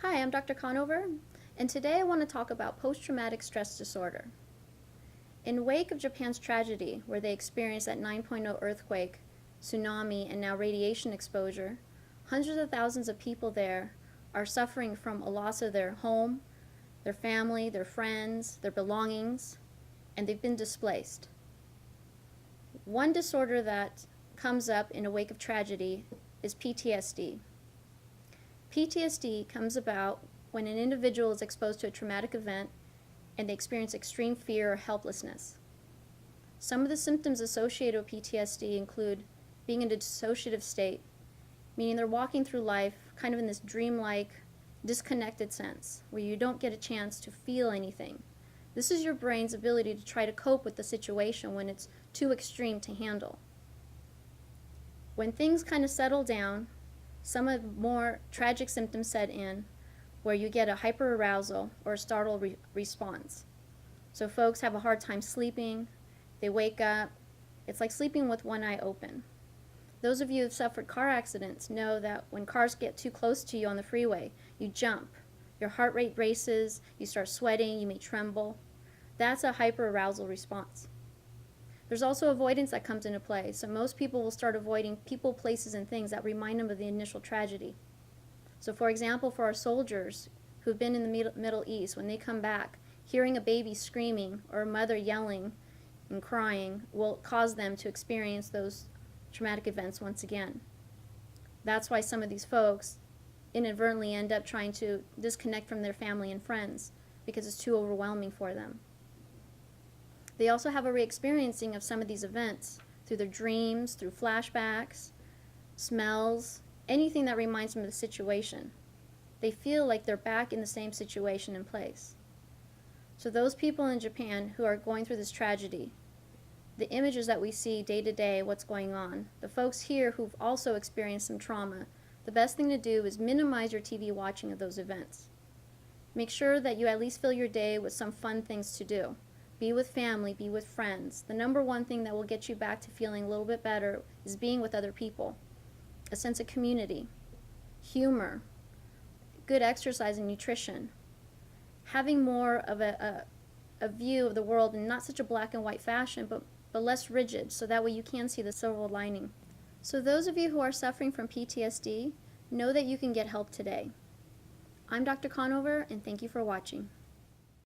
Hi, I'm Dr. Conover, and today I want to talk about post-traumatic stress disorder. In wake of Japan's tragedy, where they experienced that 9.0 earthquake, tsunami, and now radiation exposure, hundreds of thousands of people there are suffering from a loss of their home, their family, their friends, their belongings, and they've been displaced. One disorder that comes up in a wake of tragedy is PTSD. PTSD comes about when an individual is exposed to a traumatic event and they experience extreme fear or helplessness. Some of the symptoms associated with PTSD include being in a dissociative state, meaning they're walking through life kind of in this dreamlike, disconnected sense, where you don't get a chance to feel anything. This is your brain's ability to try to cope with the situation when it's too extreme to handle. When things kind of settle down, some of the more tragic symptoms set in, where you get a hyperarousal or a startle response. So folks have a hard time sleeping, they wake up, it's like sleeping with one eye open. Those of you who have suffered car accidents know that when cars get too close to you on the freeway, you jump, your heart rate races, you start sweating, you may tremble. That's a hyperarousal response. There's also avoidance that comes into play, so most people will start avoiding people, places, and things that remind them of the initial tragedy. So for example, for our soldiers who've been in the Middle East, when they come back, hearing a baby screaming or a mother yelling and crying will cause them to experience those traumatic events once again. That's why some of these folks inadvertently end up trying to disconnect from their family and friends because it's too overwhelming for them. They also have a re-experiencing of some of these events through their dreams, through flashbacks, smells, anything that reminds them of the situation. They feel like they're back in the same situation and place. So those people in Japan who are going through this tragedy, the images that we see day to day, what's going on, the folks here who've also experienced some trauma, the best thing to do is minimize your TV watching of those events. Make sure that you at least fill your day with some fun things to do. Be with family, be with friends. The number one thing that will get you back to feeling a little bit better is being with other people. A sense of community, humor, good exercise and nutrition. Having more of a view of the world in not such a black and white fashion, but less rigid, so that way you can see the silver lining. So those of you who are suffering from PTSD, know that you can get help today. I'm Dr. Conover, and thank you for watching.